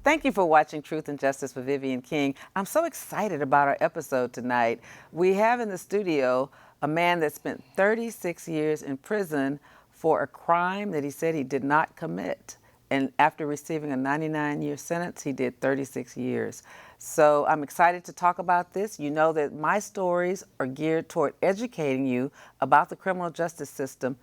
Thank you for watching Truth and Justice with Vivian King. I'm so excited about our episode tonight. We have in the studio a man that spent 36 years in prison for a crime that he said he did not commit. And after receiving a 99-year sentence, he did 36 years. So I'm excited to talk about this. You know that my stories are geared toward educating you about the criminal justice system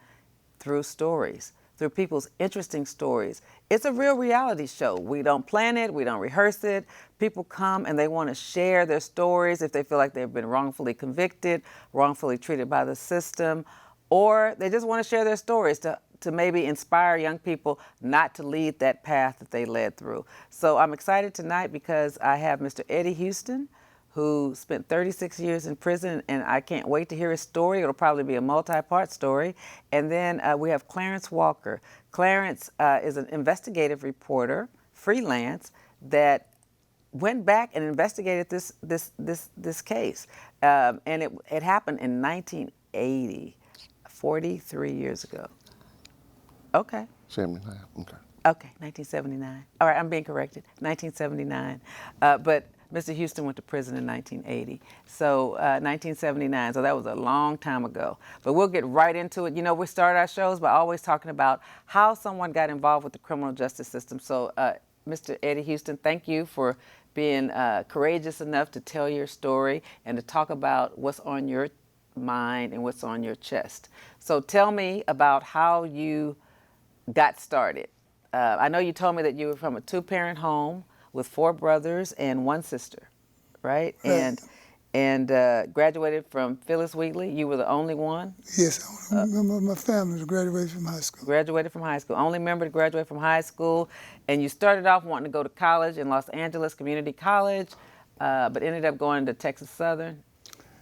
through stories, through people's interesting stories. It's a real reality show. We don't plan it, we don't rehearse it. People come and they want to share their stories if they feel like they've been wrongfully convicted, wrongfully treated by the system, or they just want to share their stories to maybe inspire young people not to lead that path that they led through. So I'm excited tonight because I have Mr. Eddie Houston, who spent 36 years in prison, and I can't wait to hear his story. It'll probably be a multi-part story. And then we have Clarence Walker. Clarence is an investigative reporter, freelance, that went back and investigated this case. And it happened in 1980, 43 years ago. Okay. 79, okay. Okay, 1979. All right, I'm being corrected. 1979. But Mr. Houston went to prison in 1980. So 1979, so that was a long time ago. But we'll get right into it. You know, we start our shows by always talking about how someone got involved with the criminal justice system. So Mr. Eddie Houston, thank you for being courageous enough to tell your story and to talk about what's on your mind and what's on your chest. So tell me about how you got started. I know you told me that you were from a two-parent home with 4 brothers and 1 sister, right? Right. And graduated from Phyllis Wheatley. You were the only one? Yes, I remember my family graduated from high school. Graduated from high school. Only member to graduate from high school. And you started off wanting to go to college in Los Angeles Community College, but ended up going to Texas Southern,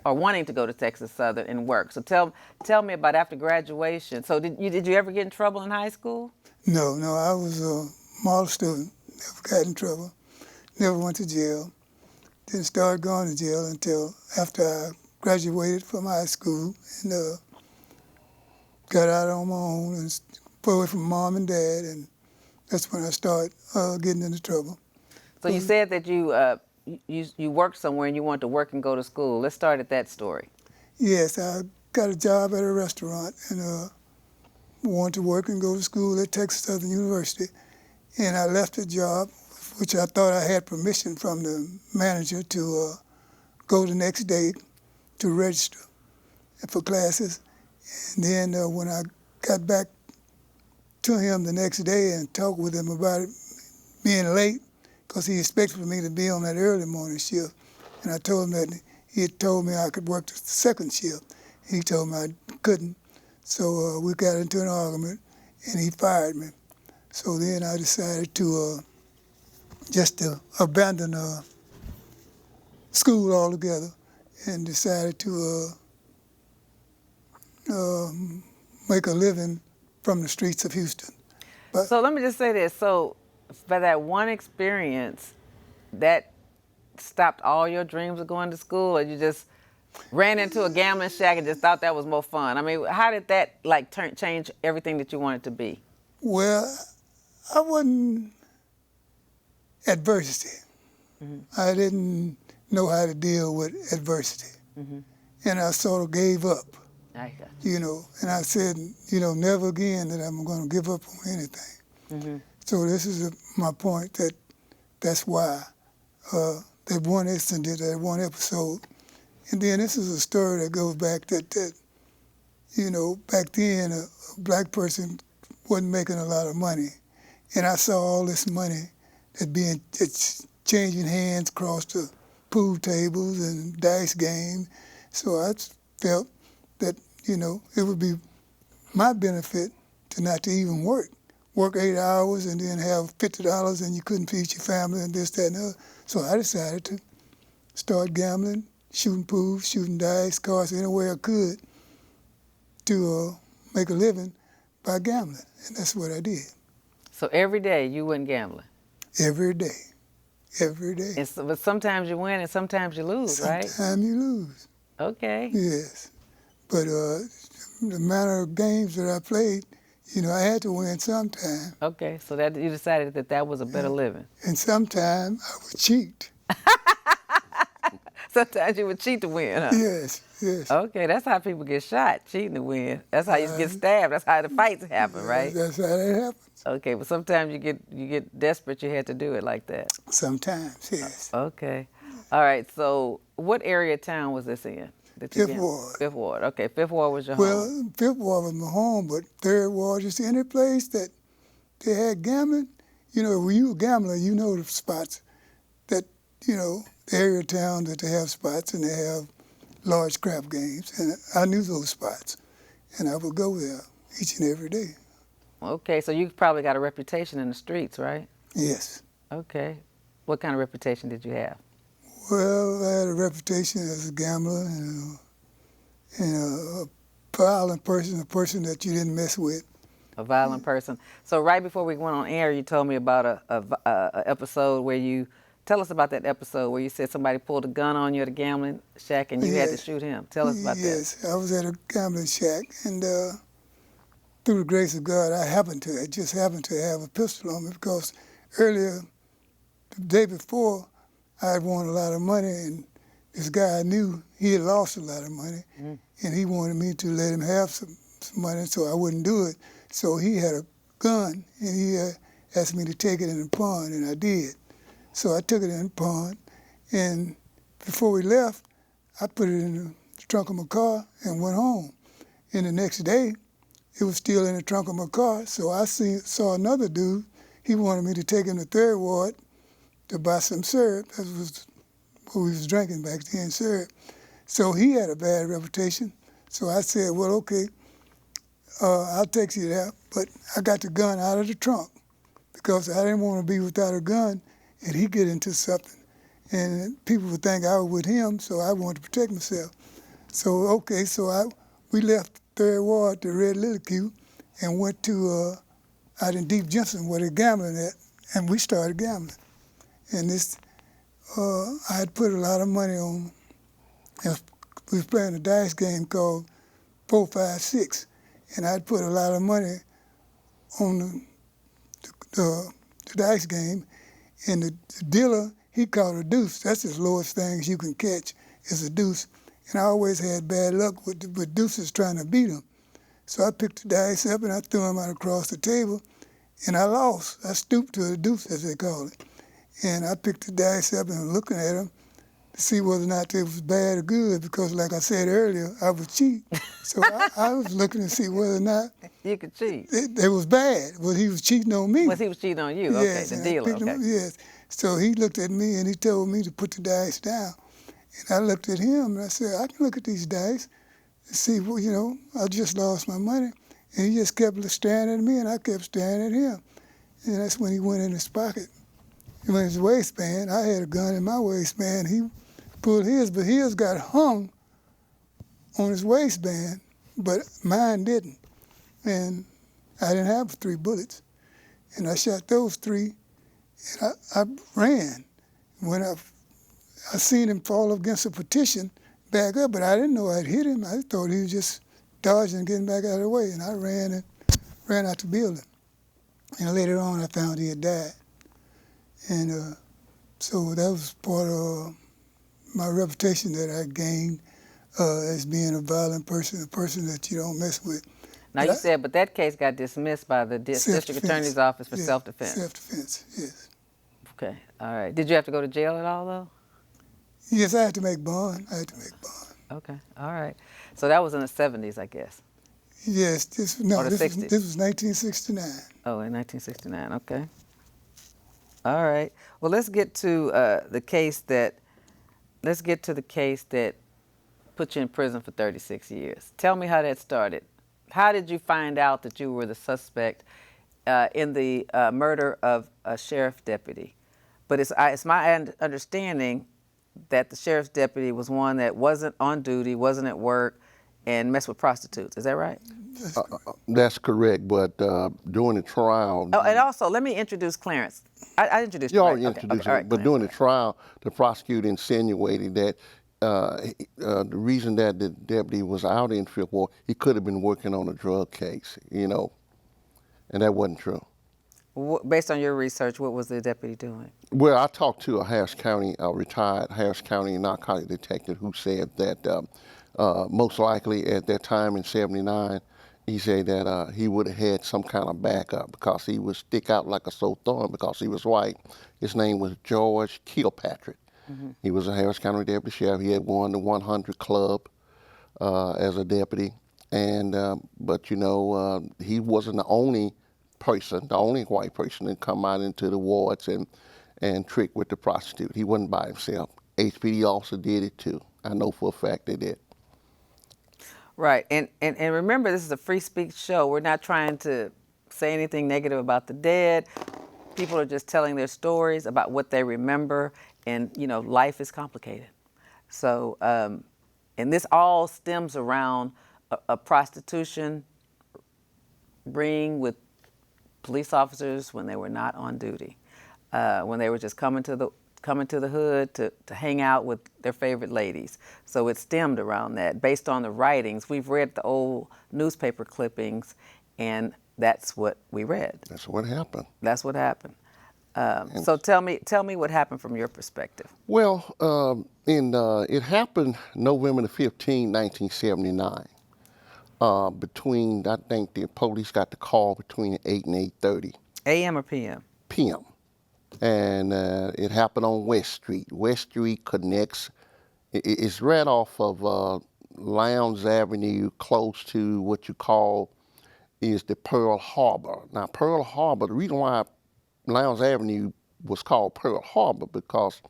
or wanting to go to Texas Southern and work. So tell me about after graduation. So did you ever get in trouble in high school? No, I was a model student, never got in trouble, never went to jail. Didn't start going to jail until after I graduated from high school and got out on my own and put away from mom and dad, and that's when I started getting into trouble. So you said that you worked somewhere and you wanted to work and go to school. Let's start at that story. Yes, I got a job at a restaurant and wanted to work and go to school at Texas Southern University. And I left the job, which I thought I had permission from the manager to go the next day to register for classes. And then when I got back to him the next day and talked with him about it being late, because he expected me to be on that early morning shift. And I told him that he had told me I could work the second shift. He told me I couldn't. So we got into an argument and he fired me. So then I decided to just to abandon school altogether and decided to make a living from the streets of Houston. But, so let me just say this. So for that one experience, that stopped all your dreams of going to school, or you just ran into a gambling shack and just thought that was more fun? I mean, how did that change everything that you wanted to be? Well, I wasn't adversity. Mm-hmm. I didn't know how to deal with adversity. Mm-hmm. And I sort of gave up. I got you know, and I said, never again that I'm going to give up on anything. Mm-hmm. So this is my point, that's why that one incident, that one episode. And then this is a story that goes back that back then a black person wasn't making a lot of money. And I saw all this money it's changing hands across the pool tables and dice games. So I felt that, it would be my benefit to not to even work 8 hours and then have $50 and you couldn't feed your family and this, that, and the other. So I decided to start gambling, shooting pool, shooting dice, cards, any way I could to make a living by gambling. And that's what I did. So every day you went gambling? Every day. Every day. But sometimes you win and sometimes you lose, right? Sometimes you lose. Okay. Yes. But the manner of games that I played, You know, I had to win sometime. Okay, so that you decided that that was a better living. And sometime I would cheat. Sometimes you would cheat to win, huh? Yes, yes. Okay, that's how people get shot, cheating to win. That's how you get stabbed. That's how the fights happen, right? That's how that happens. Okay, but sometimes you get desperate. You had to do it like that. Sometimes, yes. Okay, all right. So, what area of town was this in? Fifth Ward. Fifth Ward. Okay, Fifth Ward was your home. Well, Fifth Ward was my home, but Third Ward, just any place that they had gambling. You know, when you're a gambler, you know the spots that, you know, the area of town that they have spots and they have large crap games. And I knew those spots. And I would go there each and every day. Okay, so you probably got a reputation in the streets, right? Yes. Okay. What kind of reputation did you have? Well, I had a reputation as a gambler and a violent person, a person that you didn't mess with. A violent person. So right before we went on air, you told me about a episode where you, tell us about that episode where you said somebody pulled a gun on you at a gambling shack and you had to shoot him. Tell us about that. Yes, I was at a gambling shack and through the grace of God, I just happened to have a pistol on me because earlier, the day before, I had won a lot of money and this guy I knew, he had lost a lot of money and he wanted me to let him have some money so I wouldn't do it. So he had a gun and he asked me to take it in the pawn and I did. So I took it in the pawn and before we left, I put it in the trunk of my car and went home. And the next day, it was still in the trunk of my car, so I saw another dude. He wanted me to take him to Third Ward to buy some syrup. That was what we was drinking back then, syrup. So he had a bad reputation. So I said, well, okay, I'll take you there, but I got the gun out of the trunk because I didn't want to be without a gun and he get into something. And people would think I was with him, so I wanted to protect myself. So, okay, so we left Third Ward to Red Little Q and went to out in Deep Jensen where they're gambling at, and we started gambling. And this, I had put a lot of money on, we was playing a dice game called 4, 5, 6, and I'd put a lot of money on the dice game, and the dealer, he caught a deuce. That's the lowest things you can catch is a deuce. And I always had bad luck with deuces trying to beat him. So I picked the dice up and I threw them out across the table and I lost. I stooped to a deuce, as they call it. And I picked the dice up and was looking at them to see whether or not they was bad or good because like I said earlier, I was cheat. So I was looking to see whether or not you could cheat. They was bad. Well, he was cheating on me. Well, he was cheating on you, yes, okay, the dealer, okay. Yes. So he looked at me and he told me to put the dice down. And I looked at him and I said, I can look at these dice and see, well, you know, I just lost my money. And he just kept staring at me and I kept staring at him. And that's when he went in his pocket. He went in his waistband. I had a gun in my waistband. He pulled his, but his got hung on his waistband, but mine didn't. And I didn't have 3 bullets. And I shot those 3 and I ran. When I seen him fall against a partition, back up, but I didn't know I'd hit him. I thought he was just dodging and getting back out of the way, and I ran out the building. And later on, I found he had died. And so that was part of my reputation that I gained as being a violent person, a person that you don't mess with. Now you said, but that case got dismissed by the district attorney's office for self-defense. Self-defense, yes. Okay, all right. Did you have to go to jail at all, though? Yes, I had to make bond. Okay, all right. So that was in the 70s, I guess. Yes, this was 1969. Oh, in 1969, okay. All right. Well, let's get to the case that put you in prison for 36 years. Tell me how that started. How did you find out that you were the suspect in the murder of a sheriff deputy? But it's my understanding that the sheriff's deputy was one that wasn't on duty, wasn't at work, and messed with prostitutes. Is that right? That's correct, but during the trial... Oh, and also, let me introduce Clarence. I introduced you. You already introduced him, right, but during the trial, the prosecutor insinuated that the reason that the deputy was out in Fifth Ward, he could have been working on a drug case, you know. and that wasn't true. Based on your research, what was the deputy doing? Well, I talked to a retired Harris County narcotic detective who said that most likely at that time in '79, he said that he would have had some kind of backup because he would stick out like a sore thumb because he was white. His name was George Kilpatrick. He was a Harris County deputy sheriff. He had won the 100 Club as a deputy, and but he wasn't the only white person to come out into the wards and trick with the prostitute. He wasn't by himself. HPD officer did it too. I know for a fact they did. Right, and remember, this is a free speech show. We're not trying to say anything negative about the dead. People are just telling their stories about what they remember, and life is complicated. So, and this all stems around a prostitution ring with police officers when they were not on duty, when they were just coming to the hood to hang out with their favorite ladies. So it stemmed around that. Based on the writings, we've read the old newspaper clippings, and that's what we read. That's what happened. That's what happened. So tell me what happened from your perspective. Well, it happened November the 15th, 1979. I think the police got the call between 8 and 8:30. AM or PM? PM. And it happened on West Street. West Street connects, it's right off of Lyons Avenue, close to what you call is the Pearl Harbor. Now, Pearl Harbor, the reason why Lyons Avenue was called Pearl Harbor because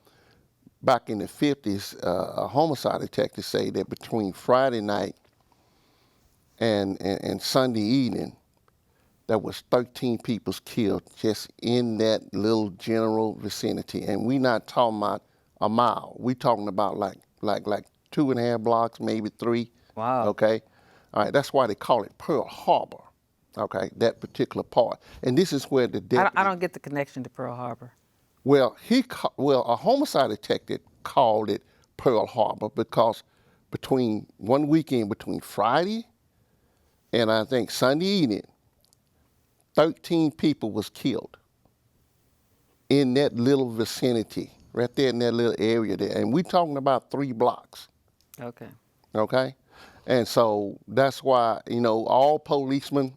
back in the 50s, a homicide detective say that between Friday night and Sunday evening, there was 13 people killed just in that little general vicinity. And we not talking about a mile. We talking about like 2.5 blocks, maybe 3. Wow. Okay? All right, that's why they call it Pearl Harbor. Okay, that particular part. And this is where the deputy... I don't get the connection to Pearl Harbor. Well, a homicide detective called it Pearl Harbor because between one weekend, between Friday and I think Sunday evening, 13 people was killed in that little vicinity, right there in that little area there. And we're talking about 3 blocks. Okay. Okay? And so that's why, all policemen,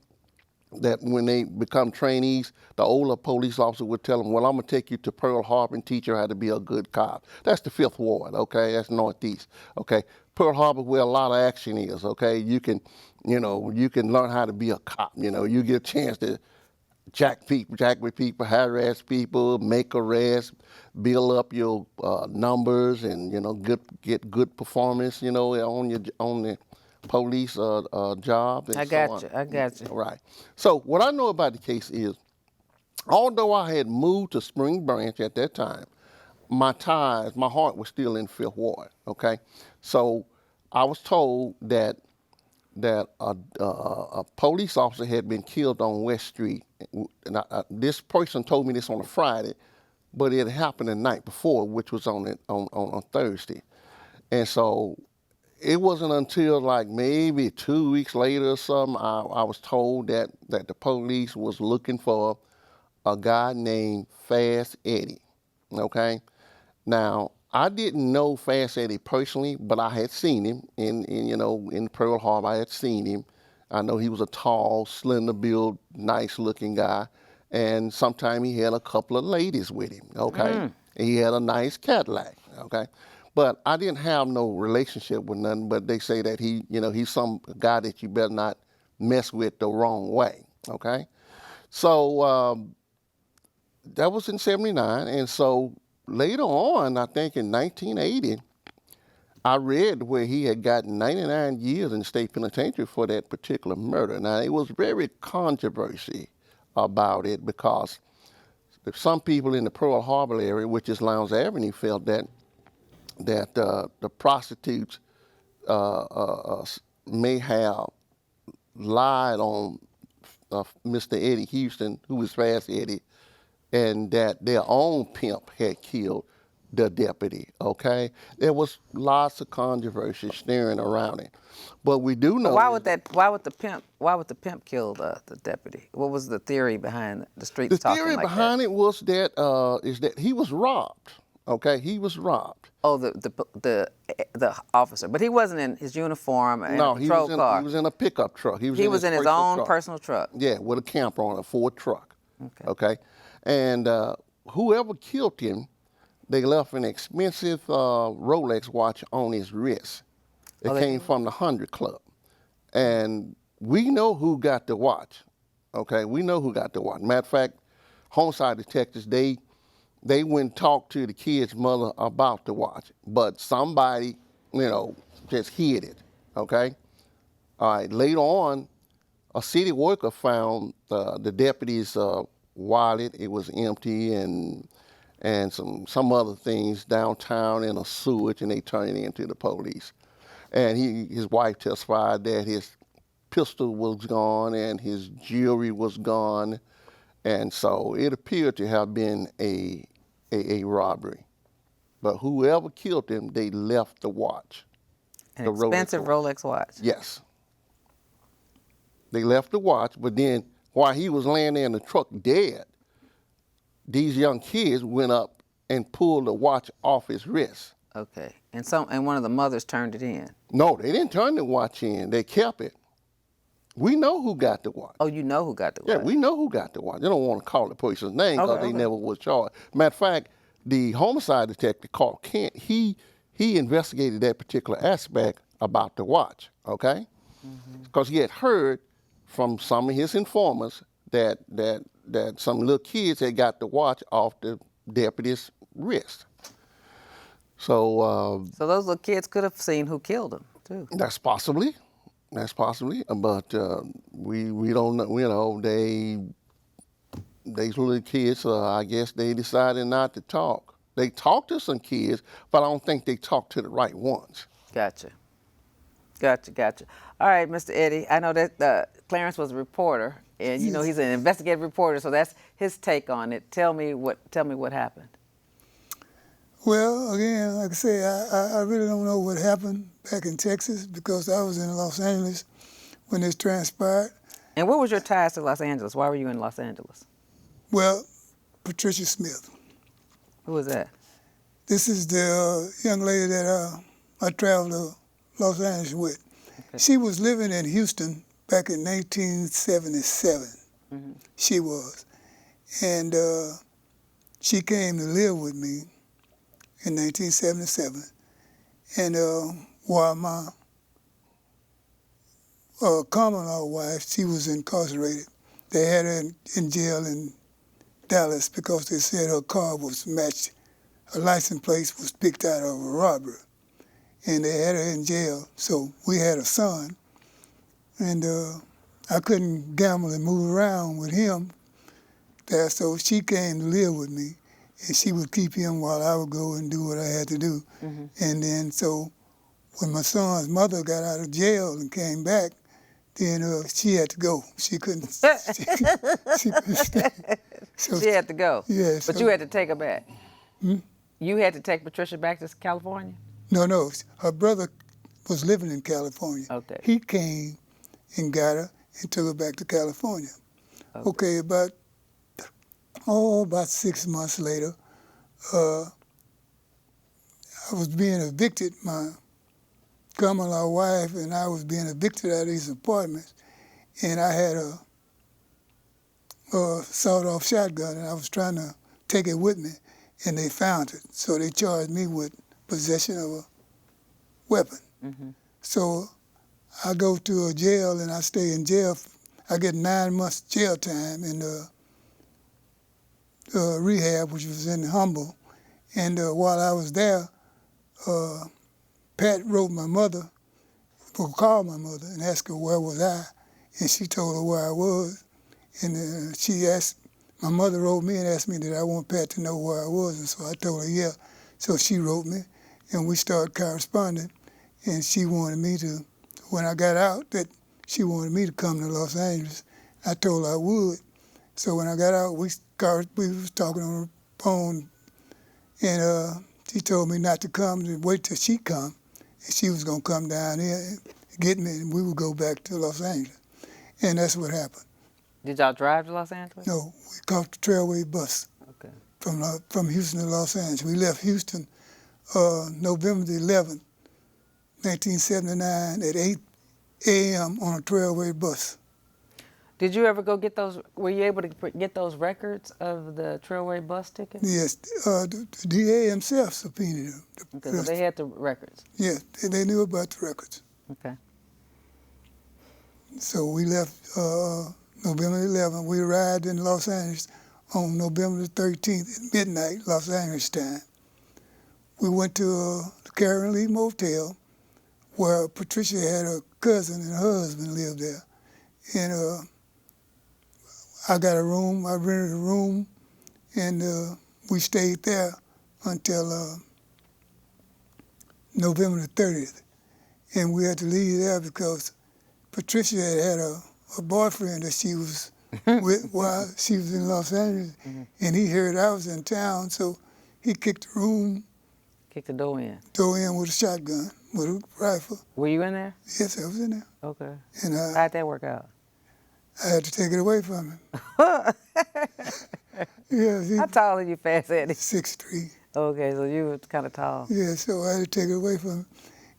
that when they become trainees, the older police officer would tell them, well, I'm going to take you to Pearl Harbor and teach you how to be a good cop. That's the 5th Ward, okay? That's Northeast, okay? Pearl Harbor where a lot of action is, okay? You can learn how to be a cop, You get a chance to jack with people, harass people, make arrests, build up your numbers and, get good performance, on the police job. I got you. Right. So what I know about the case is, although I had moved to Spring Branch at that time, my heart was still in 5th Ward, okay? So I was told that a police officer had been killed on West Street. And this person told me this on a Friday, but it happened the night before, which was on Thursday. And so it wasn't until like maybe 2 weeks later or something, I was told that the police was looking for a guy named Fast Eddie, okay? Now, I didn't know Fast Eddie personally, but I had seen him in Pearl Harbor. I had seen him. I know he was a tall, slender-built, nice-looking guy, and sometimes he had a couple of ladies with him, okay? And he had a nice Cadillac, okay? But I didn't have no relationship with nothing, but they say that he's some guy that you better not mess with the wrong way, okay? So that was in '79, and so later on, I think in 1980, I read where he had gotten 99 years in state penitentiary for that particular murder. Now, it was very controversy about it because some people in the Pearl Harbor area, which is Lyons Avenue, felt that the prostitutes may have lied on Mr. Eddie Houston, who was Fast Eddie, and that their own pimp had killed the deputy, okay? There was lots of controversy stirring around it. But we do know Why would the pimp kill the deputy? What was the theory behind the streets the talking theory like behind that? it was that is that he was robbed, okay? He was robbed. Oh, the officer, but he wasn't in his uniform and No, a patrol car. he was in a pickup truck. He was in his own personal truck. Yeah, with a camper on a Ford truck. Okay. Okay, and whoever killed him, they left an expensive Rolex watch on his wrist. It came from the 100 Club, and we know who got the watch. Okay, we know who got the watch. Matter of fact, homicide detectives they went and talked to the kid's mother about the watch, but somebody, just hid it. Okay. All right. Later on, a city worker found the deputy's wallet. It was empty and some other things downtown in a sewage, and they turned it into the police. And his wife testified that his pistol was gone and his jewelry was gone, and so it appeared to have been a robbery. But whoever killed him, they left the watch. An expensive Rolex watch. Yes. They left the watch, but then while he was laying there in the truck dead, these young kids went up and pulled the watch off his wrist. Okay, and one of the mothers turned it in. No, they didn't turn the watch in. They kept it. We know who got the watch. Oh, you know who got the watch? Yeah, we know who got the watch. They don't want to call the person's name because they never was charged. Matter of fact, the homicide detective called Kent, he investigated that particular aspect about the watch, okay? Because he had heard from some of his informers that some little kids had got the watch off the deputy's wrist. So those little kids could have seen who killed him, too. That's possibly, but we don't know. These little kids, I guess they decided not to talk. They talked to some kids, but I don't think they talked to the right ones. Gotcha. All right, Mr. Eddie, I know that Clarence was a reporter, and he's an investigative reporter, so that's his take on it. Tell me what happened. Well, again, like I say, I really don't know what happened back in Texas because I was in Los Angeles when this transpired. And what was your ties to Los Angeles? Why were you in Los Angeles? Well, Patricia Smith. Who was that? This is the young lady that I traveled to Los Angeles with. Okay. She was living in Houston back in 1977. Mm-hmm. She was. And she came to live with me in 1977. And while my common law wife, she was incarcerated. They had her in jail in Dallas because they said her car was matched. Her license plate was picked out of a robbery. And they had her in jail. So we had a son. And I couldn't gamble and move around with him there. So she came to live with me. And she would keep him while I would go and do what I had to do. Mm-hmm. And then so when my son's mother got out of jail and came back, then she had to go. She couldn't. She couldn't stay. So she had to go. Yeah. But you had to take her back. Hmm? You had to take Patricia back to California? No. Her brother was living in California. Okay. He came and got her and took her back to California. Okay, about 6 months later, I was being evicted. My common law wife and I was being evicted out of these apartments, and I had a sawed-off shotgun, and I was trying to take it with me, and they found it. So they charged me with possession of a weapon. Mm-hmm. So I go to a jail, and I stay in jail. I get 9 months jail time in rehab, which was in Humble. And while I was there, Pat wrote my mother, or called my mother and asked her where was I, and she told her where I was. And my mother wrote me and asked me did I want Pat to know where I was, and so I told her yeah. So she wrote me, and we started corresponding, and she wanted me to, when I got out, that she wanted me to come to Los Angeles. I told her I would. So when I got out, we was talking on the phone, and She told me not to come, to wait till she come, and she was going to come down here and get me, and we would go back to Los Angeles. And that's what happened. Did y'all drive to Los Angeles? No, we caught the Trailway bus Okay. from Houston to Los Angeles. We left Houston November the 11th, 1979 at 8 a.m. on a Trailway bus. Did you ever go get those? Were you able to get those records of the Trailway bus ticket? Yes, the DA himself subpoenaed them. Okay, so they had the records. Yeah, they knew about the records. Okay. So we left November 11th. We arrived in Los Angeles on November the 13th at midnight, Los Angeles time. We went to the Karen Lee Motel, where Patricia had her cousin and her husband lived there. And I got a room, I rented a room, and we stayed there until November the 30th. And we had to leave there because Patricia had a boyfriend that she was with while she was in Los Angeles, and he heard I was in town, so he kicked the room, Kicked the door in. with a shotgun, with a rifle. Were you in there? Yes, I was in there. Okay. And How'd that work out? I had to take it away from him. Yeah, How tall are you, Fast Eddie? 6'3". Okay, so you were kind of tall. Yeah, so I had to take it away from him.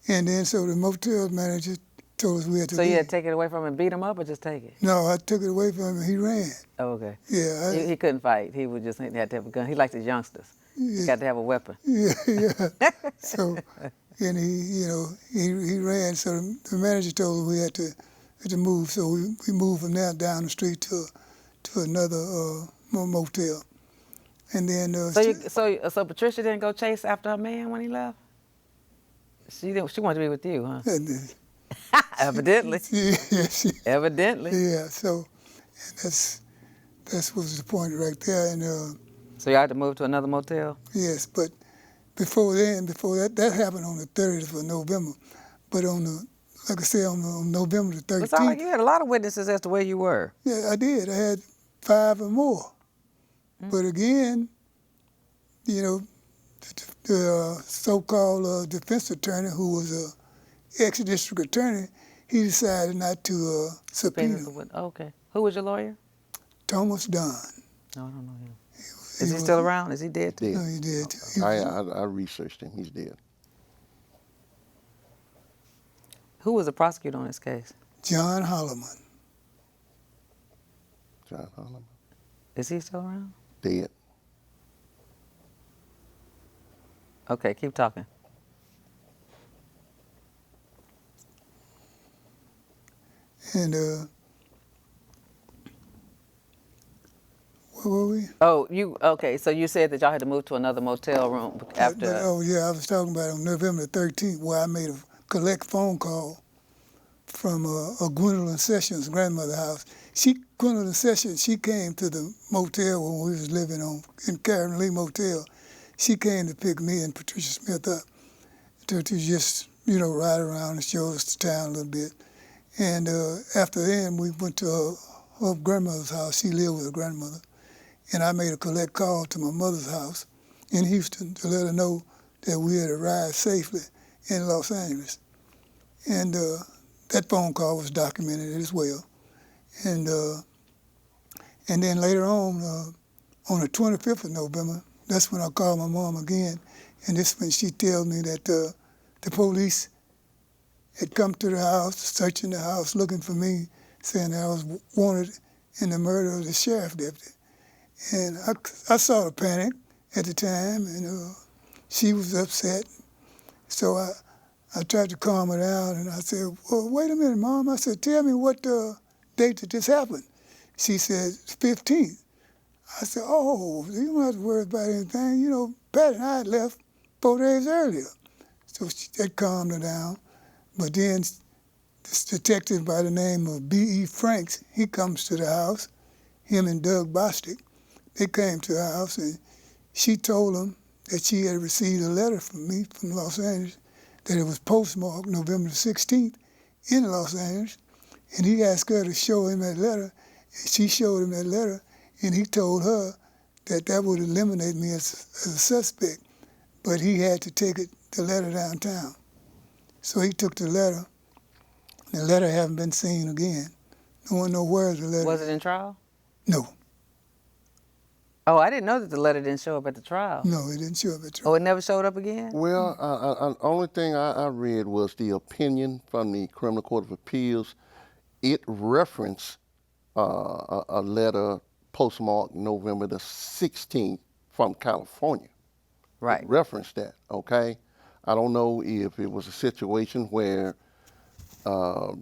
And then so the motel manager told us we had to So leave. you had to take it away from him and beat him up, or just take it? No, I took it away from him and he ran. Oh, okay. Yeah, He couldn't fight. He would just he had to have a gun. He liked his youngsters. He got to have a weapon. yeah. So, and he ran. So the manager told us we had to move. So we moved from there down the street to another motel. And then So Patricia didn't go chase after her man when he left? She didn't. She wanted to be with you, huh? and, Evidently. Evidently. Yeah. So and that was the point right there. And So y'all had to move to another motel? yes, but before that happened on the 30th of November. But like I said, on November the 13th. It sounded like you had a lot of witnesses as to where you were. Yeah, I did. I had 5 or more. But again, the so-called defense attorney, who was a ex-district attorney, he decided not to subpoena. Okay. Who was your lawyer? Thomas Dunn. No, I don't know him. Is he still around? Is he dead too? No, he did. I researched him. He's dead. Who was the prosecutor on this case? John Holloman. John Holloman. Is he still around? Dead. Okay, keep talking. And where were we? Okay, so you said that y'all had to move to another motel room after. I was talking about on November 13th, where I made a collect phone call from Gwendolyn Sessions' grandmother's house. Gwendolyn Sessions, she came to the motel when we was living in Karen Lee Motel. She came to pick me and Patricia Smith up to just, ride around and show us the town a little bit. And after then, we went to her grandmother's house. She lived with her grandmother. And I made a collect call to my mother's house in Houston to let her know that we had arrived safely in Los Angeles. And that phone call was documented as well. And then later on the 25th of November, that's when I called my mom again. And this when she tells me that the police had come to the house, searching the house, looking for me, saying that I was wanted in the murder of the sheriff deputy. And I saw the panic at the time, and she was upset. So I tried to calm her down, and I said, well, wait a minute, Mom. I said, tell me what date did this happen? She said, 15th. I said, oh, you don't have to worry about anything. Pat and I had left 4 days earlier. So that calmed her down. But then this detective by the name of B.E. Franks, he comes to the house, him and Doug Bostic. They came to the house, and she told him that she had received a letter from me from Los Angeles, that it was postmarked November 16th in Los Angeles, and he asked her to show him that letter, and she showed him that letter, and he told her that would eliminate me as a suspect. but he had to take the letter downtown. So he took the letter. The letter haven't been seen again. No one knows where the letter Was it in trial? No, Oh, I didn't know that the letter didn't show up at the trial. no, it didn't show up at Oh, trial. it never showed up again? Well, only thing I read was the opinion from the Criminal Court of Appeals. It referenced a letter postmarked November the 16th from California. Right. It referenced that, okay? I don't know if it was a situation where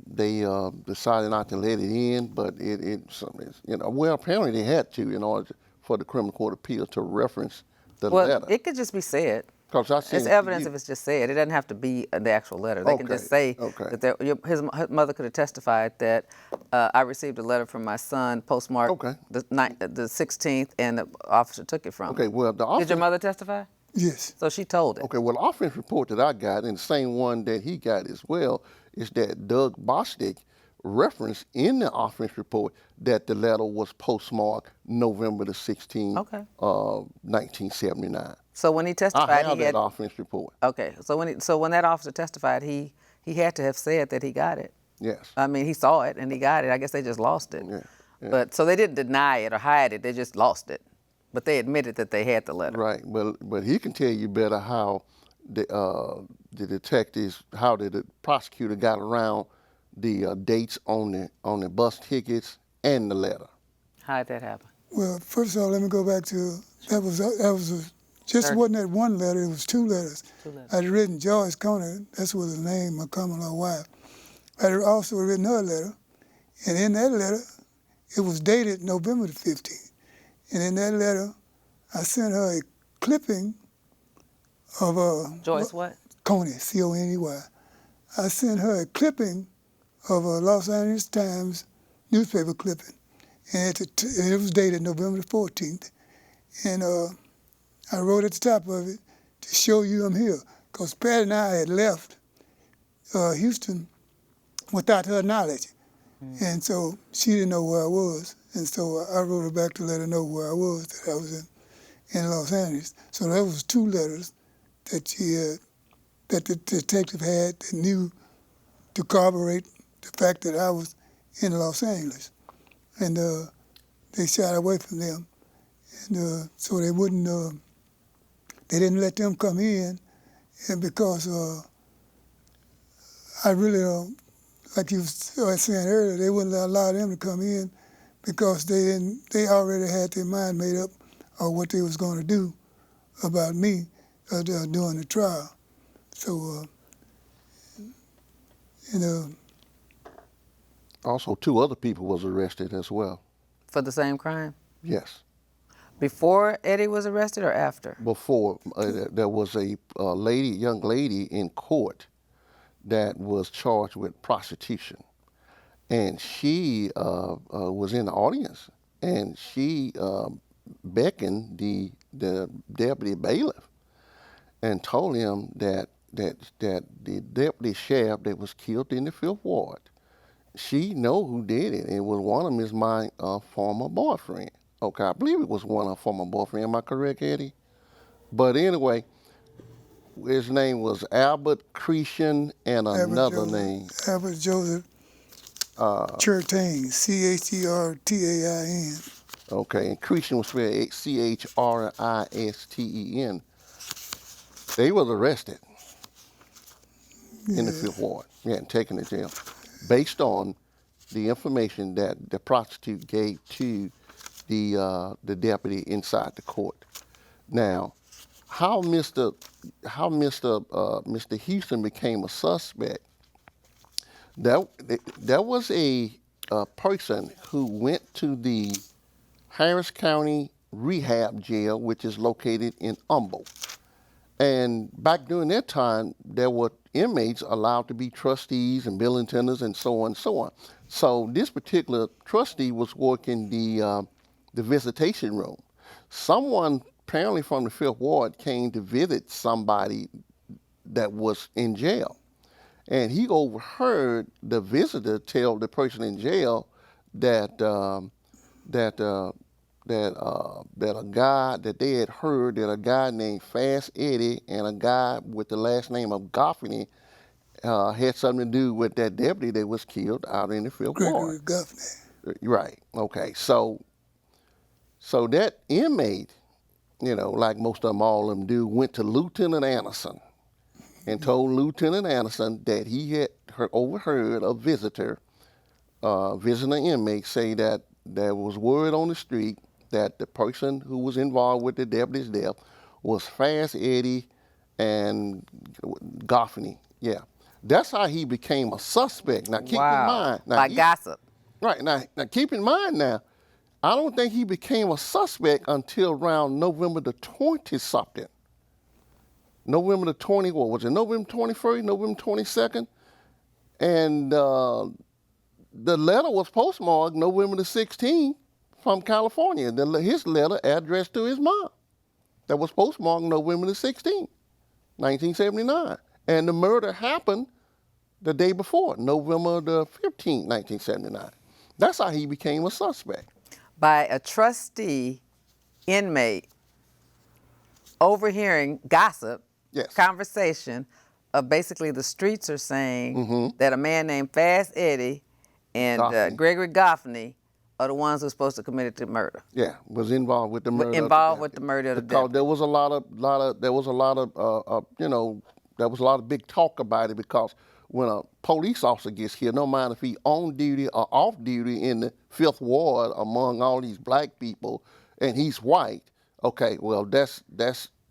they decided not to let it in, but it's, well, apparently they had to in order for the Criminal Court of Appeals to reference the Well, letter. it could just be said. Because I seen It's it to evidence you. if it's just said. It doesn't have to be the actual letter. They can just Okay, say okay. that his mother could have testified that I received a letter from my son postmarked Okay. the 16th, and the officer took it from Okay, him. well, the Did your officer, mother testify? Yes. So she told it. okay, well, the offense report that I got, and the same one that he got as well, is that Doug Bostic referenced in the offense report that the letter was postmarked November the 16th, Okay. 1979. So when he I testified, have he had. that offense report. Okay. So when that officer testified, he had to have said that he got it. Yes. I mean, he saw it and he got it. I guess they just lost it. Yeah, yeah. But so they didn't deny it or hide it. They just lost it. But they admitted that they had the letter. Right. But he can tell you better how the detectives, how the prosecutor got around the dates on the bus tickets and the letter. How did that happen? Well, first of all, let me go back to just 30. wasn't that one letter, it was two letters. Two letters. I'd written Joyce Coney, that's was the name, my common law wife. I'd also written her letter, and in that letter, it was dated November the 15th. And in that letter, I sent her a clipping of Joyce what? Coney, C-O-N-E-Y. I sent her a clipping of a Los Angeles Times newspaper clipping, and it was dated November the 14th. And I wrote at the top of it to show you I'm here, because Patty and I had left Houston without her knowledge. And so she didn't know where I was. And so I wrote her back to let her know where I was, that I was in Los Angeles. So that was two letters that that the detective had that knew to corroborate the fact that I was in Los Angeles. And they shied away from them. And so they wouldn't, they didn't let them come in, and because I really don't, like you were saying earlier, they wouldn't allow them to come in because they already had their mind made up of what they was going to do about me during the trial. So, Also, 2 other people was arrested as well. For the same crime? Yes. Before Eddie was arrested or after? Before, there was a young lady in court that was charged with prostitution. And she was in the audience, and she beckoned the deputy bailiff and told him that the deputy sheriff that was killed in the 5th Ward, she know who did it. It was one of them is my former boyfriend. Okay, I believe it was one of her former boyfriend. Am I correct, Eddie? But anyway, his name was Albert Christain and another name. Albert Joseph Christain, C-H-E-R-T-A-I-N. Okay, and Christian was spelled C-H-R-I-S-T-E-N. They was arrested in the 5th Ward, and taken to jail, based on the information that the prostitute gave to the deputy inside the court. Now, how Mr. Houston became a suspect? There was a person who went to the Harris County Rehab Jail, which is located in Humboldt. And back during that time, there were inmates allowed to be trustees and billing tenders and so on and so on. So this particular trustee was working the visitation room. Someone apparently from the 5th Ward came to visit somebody that was in jail. And he overheard the visitor tell the person in jail that that a guy that they had heard that a guy named Fast Eddie and a guy with the last name of Goffney had something to do with that deputy that was killed out in the Fifth Gregory Ward. Goffney. Right. Okay. So that inmate, like most of them, all of them do, went to Lieutenant Anderson and told Lieutenant Anderson that he had overheard a visitor, visiting an inmate, say that there was word on the street that the person who was involved with the deputy's death was Fast Eddie and Goffney. Yeah. That's how he became a suspect. Now, keep in mind. Now, By gossip. Right. Now, keep in mind now, I don't think he became a suspect until around November the 20-something. November the 20, what was it, November 21st, November 22nd? And the letter was postmarked November the 16th from California. His letter addressed to his mom. That was postmarked November the 16th, 1979. And the murder happened the day before, November the 15th, 1979. That's how he became a suspect. By a trustee inmate overhearing gossip, Yes. conversation of basically the streets are saying that a man named Fast Eddie and Goffney. Gregory Goffney are the ones who are supposed to commit the murder. Yeah, was involved with the murder. Involved with the murder of the because deputy. there was a lot of big talk about it, because when a police officer gets killed, no matter if he on duty or off duty in the Fifth Ward among all these black people, and he's white, okay, well that's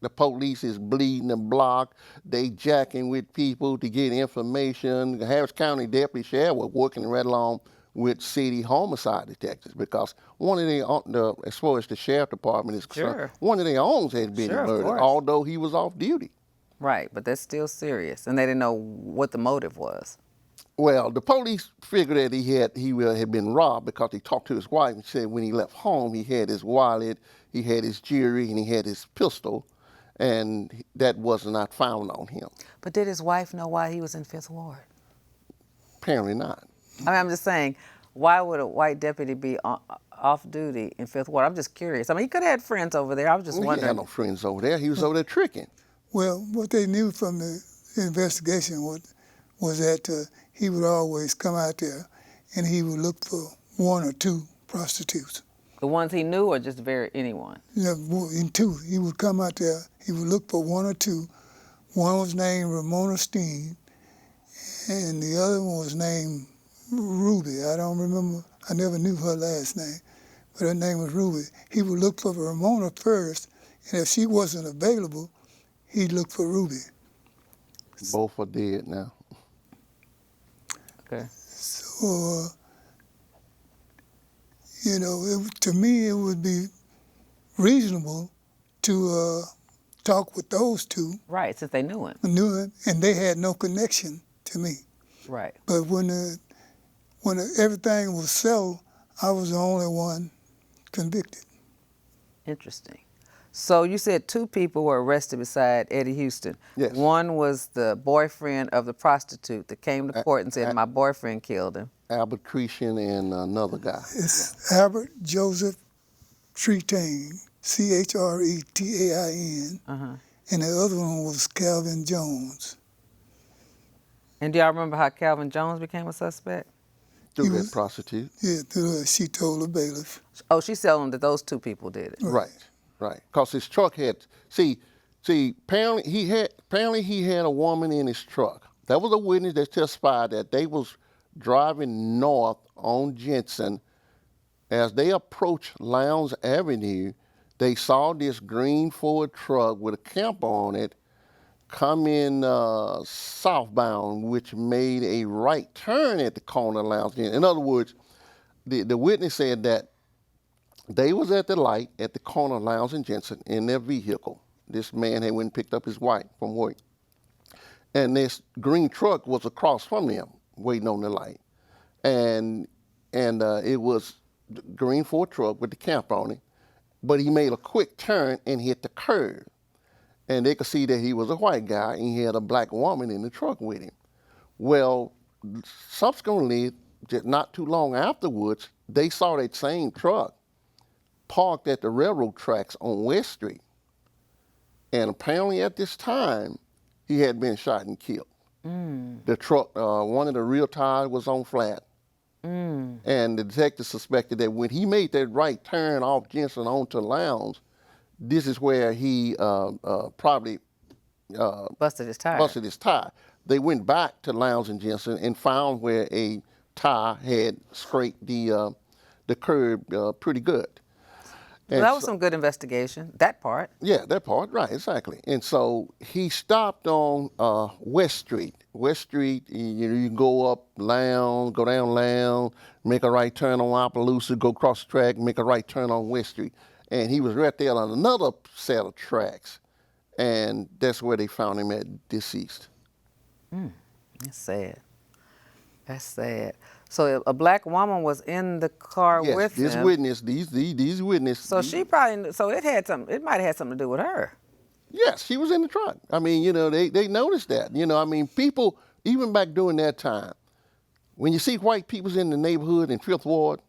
the police is bleeding the block. They jacking with people to get information. The Harris County Deputy Sheriff was working right along with city homicide detectives, because one of their, as far as the sheriff department is concerned, Sure. one of their own had been Sure, of murdered, course. although he was off duty. Right, but that's still serious, and they didn't know what the motive was. Well, the police figured that he had been robbed, because he talked to his wife and said when he left home he had his wallet, he had his jewelry, and he had his pistol, and that was not found on him. But did his wife know why he was in Fifth Ward? Apparently not. I mean, I'm just saying, why would a white deputy be off duty in Fifth Ward? I'm just curious. I mean, he could have had friends over there. I was just He wondering. had no friends over there. He was over there tricking. Well, what they knew from the investigation was that he would always come out there and he would look for one or two prostitutes. The ones he knew, or just anyone? In two, he would come out there, he would look for one or two. One was named Ramona Ruby, and the other one was named Ruby. I don't remember, I never knew her last name, but her name was Ruby. He would look for Ramona first, and if she wasn't available, he'd look for Ruby. Both are dead now. Okay. So, to me, it would be reasonable to talk with those two. Right, since they knew him. And they had no connection to me. Right. But when everything was settled, I was the only one convicted. Interesting. So you said two people were arrested beside Eddie Houston. Yes. One was the boyfriend of the prostitute that came to court and said, my boyfriend killed him. Albert Christain and another guy. It's Albert Joseph Christain, Chretain, and the other one was Calvin Jones. And do y'all remember how Calvin Jones became a suspect? Through that prostitute. Yeah, she told the bailiff. Oh, she's telling that those two people did it. Right. Because his truck had, apparently he had a woman in his truck. That was a witness that testified that they was driving north on Jensen. As they approached Lyons Avenue, they saw this green Ford truck with a camper on it come in southbound, which made a right turn at the corner of Lyons. In other words, the witness said that they was at the light at the corner of Lyons and Jensen in their vehicle. This man had went and picked up his wife from work. And this green truck was across from them, waiting on the light. And it was the green Ford truck with the camper on it, but he made a quick turn and hit the curb. And they could see that he was a white guy and he had a black woman in the truck with him. Well, subsequently, just not too long afterwards, they saw that same truck parked at the railroad tracks on West Street. And apparently at this time, he had been shot and killed. The truck, one of the rear tires was on flat. And the detective suspected that when he made that right turn off Jensen onto Lowndes, this is where he probably Busted his tire. busted his tire. They went back to Lowndes and Jensen and found where a tire had scraped the curb pretty good. Well, that was some good investigation, that part. Yeah, that part, right, exactly. And so he stopped on West Street. West Street, you know, you go up Lowndes, go down Lowndes, make a right turn on Opelousas, go across the track, make a right turn on West Street. And he was right there on another set of tracks. And that's where they found him at deceased. That's sad. That's sad. So a black woman was in the car Yes, with this him. witness, these witnesses. So she probably, so it might have had something to do with her. Yes, she was in the truck. I mean, you know, they noticed that. You know, I mean, people, even back during that time, when you see white people in the neighborhood in Fifth Ward,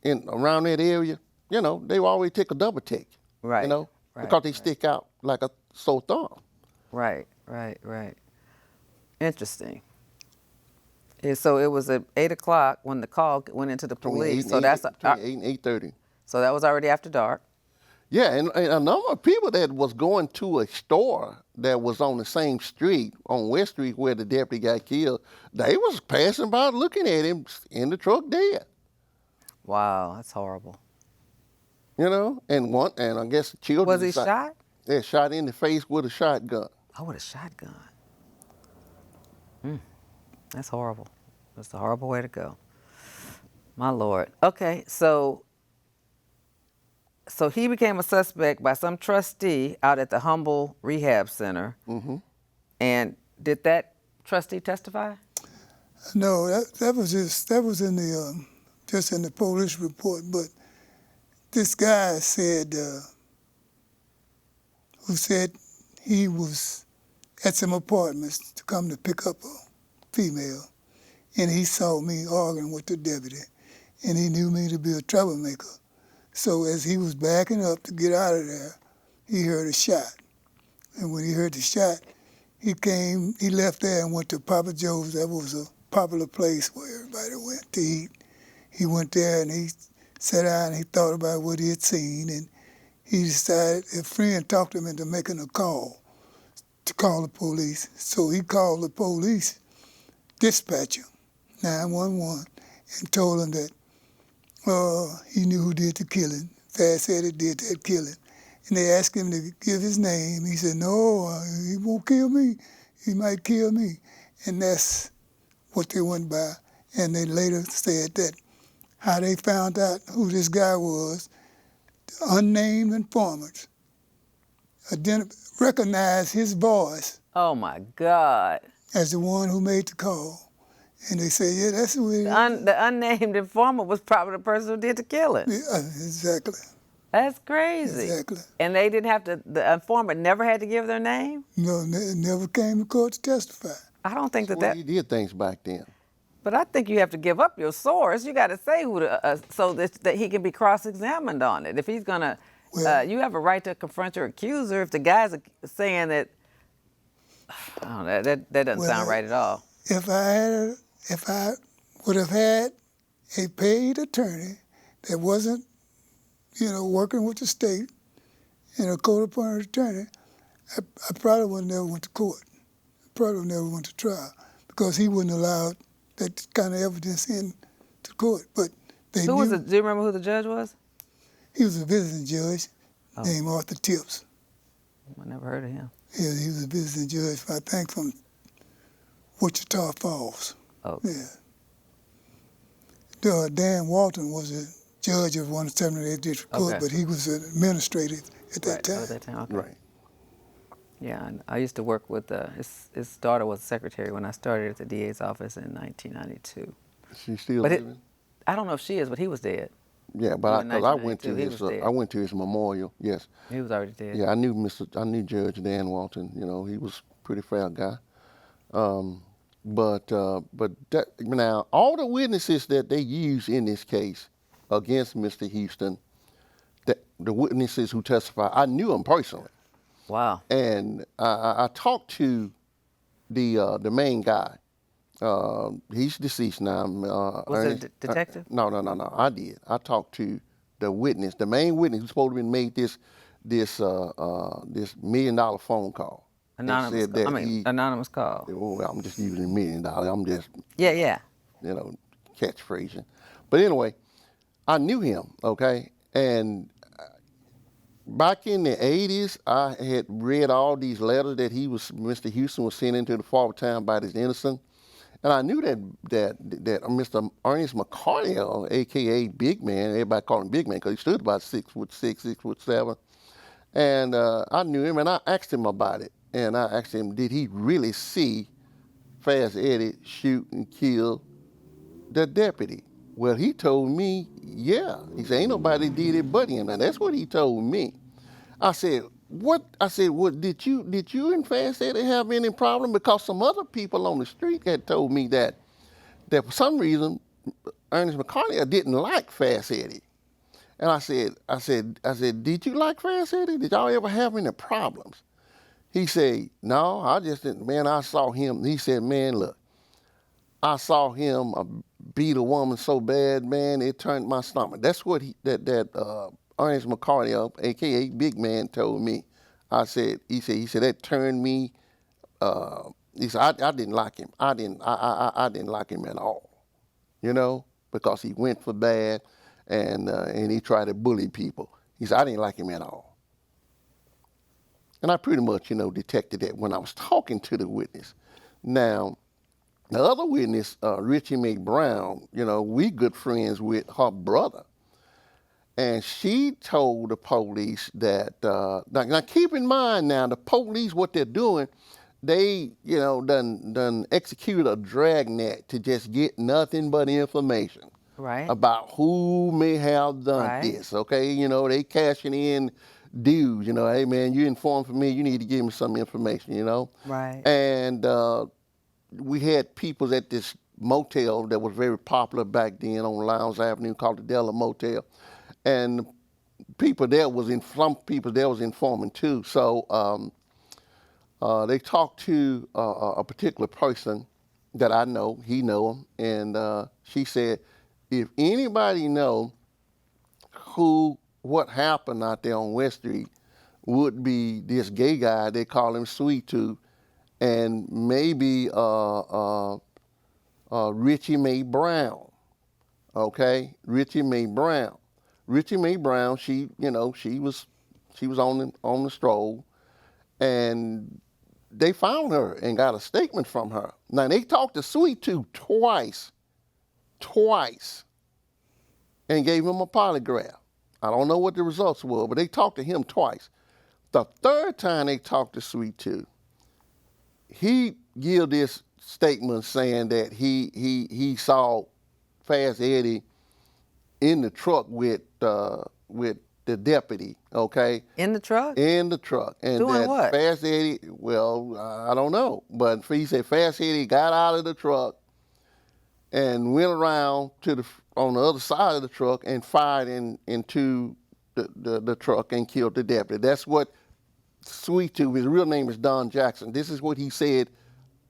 around that area, you know, they will always take a double take. Right. You know, right, because they stick out like a sore thumb. Right. Interesting. And so it was at 8 o'clock when the call went into the police. So that's between 8 and 8:30. So that was already after dark. Yeah, and a number of people that was going to a store that was on the same street, on West Street where the deputy got killed, they was passing by looking at him in the truck dead. Wow, that's horrible. You know, and I guess the children. Was he shot? Yeah, shot in the face with a shotgun. Oh, with a shotgun. That's horrible. That's a horrible way to go. My Lord. Okay, so he became a suspect by some trustee out at the Humble Rehab Center. And did that trustee testify? No, that was in the just in the police report. But this guy said who said he was at some apartments to come to pick up a female, and he saw me arguing with the deputy, and he knew me to be a troublemaker. So as he was backing up to get out of there, he heard a shot. And when he heard the shot, he left there and went to Papa Joe's. That was a popular place where everybody went to eat. He went there and he sat down and he thought about what he had seen, and he decided, a friend talked him into making a call to call the police. So he called the police dispatcher, 911, and told them that he knew who did the killing. Fast Eddie did that killing. And they asked him to give his name. He said, no, he won't kill me. He might kill me. And that's what they went by. And they later said that how they found out who this guy was, the unnamed informants recognized his voice Oh my God. as the one who made the call. And they say, yeah, that's who it is. The unnamed informant was probably the person who did the killing. Yeah, exactly. That's crazy. Exactly. And they didn't have to, the informant never had to give their name? No, it never came to court to testify. I don't think Well, that. he did things back then. But I think you have to give up your source. You got to say who so that he can be cross-examined on it. If he's gonna, you have a right to confront your accuser. If the guy's saying that, I don't know, that doesn't sound right at all. If I would have had a paid attorney that wasn't, working with the state and a court-appointed attorney, I probably would have never went to court. I probably would never went to trial because he wouldn't allow that kind of evidence in to court. But they Do knew you remember who the judge was? he was a visiting judge named Arthur Tips. I never heard of him. Yeah, he was a visiting judge, I think, from Wichita Falls. Oh. Yeah. Dan Walton was a judge of 178th District Court, but he was an administrative at that time. At that time, okay. Right. Yeah, and I used to work with his daughter was a secretary when I started at the DA's office in 1992. She still living? I don't know if she is, but he was dead. Yeah, but In I went to 1992, he his was dead. I went to his memorial. Yes. He was already dead. Yeah, I knew Judge Dan Walton. He was a pretty fair guy. But that, now all the witnesses that they used in this case against Mr. Houston, the witnesses who testified, I knew them personally. Wow. And I talked to the main guy. He's deceased now. Was it a detective? No. I did. I talked to the witness, the main witness who's supposed to have made this $1 million phone call. Anonymous call. Anonymous call. Oh, I'm just using $1 million. I'm just Yeah. Catchphrasing. But anyway, I knew him, okay? And back in the 80s, I had read all these letters that Mr. Houston was sending to the Father Town about his innocence. And I knew that Mr. Ernest McCarty, a.k.a. Big Man, everybody called him Big Man because he stood about 6'6", 6'7". And I knew him, and I asked him about it. And I asked him, did he really see Fast Eddie shoot and kill the deputy? Well, he told me, yeah. He said, ain't nobody did it but him. And that's what he told me. I said, what? I said, well, did you and Fast Eddie have any problem? Because some other people on the street had told me that for some reason, Ernest McCarty didn't like Fast Eddie. And I said, did you like Fast Eddie? Did y'all ever have any problems? He said, no, I just didn't. Man, I saw him. He said, man, look, I saw him beat a woman so bad, man, it turned my stomach. That's what Ernest McCarty, a.k.a. Big Man, told me. He said that turned me. He said I didn't like him. I didn't like him at all, because he went for bad, and he tried to bully people. He said I didn't like him at all. And I pretty much, detected that when I was talking to the witness. Now, the other witness, Richie Mae Brown, we good friends with her brother. And she told the police that, now keep in mind now, the police, what they're doing, they, done execute a dragnet to just get nothing but information. Right. About who may have done this, okay? They cashing in dues, hey man, you informed for me, you need to give me some information, Right. And we had people at this motel that was very popular back then on Lyons Avenue called the Della Motel. And some people there was informing too. So they talked to a particular person that I know, he know him, and she said, if anybody know what happened out there on West Street, would be this gay guy, they call him Sweet Tooth, and maybe Richie Mae Brown, okay? Richie Mae Brown. Richie Mae Brown, she was on the stroll, and they found her and got a statement from her. Now they talked to Sweet Tooth twice, and gave him a polygraph. I don't know what the results were, but they talked to him twice. The third time they talked to Sweet Tooth, he gave this statement saying that he saw Fast Eddie in the truck with the deputy, okay? In the truck? In the truck. And doing that what? Fast Eddie, well, I don't know, but he said Fast Eddie got out of the truck and went around on the other side of the truck and fired into the truck and killed the deputy. That's what Sweet Tooth, his real name is Don Jackson. This is what he said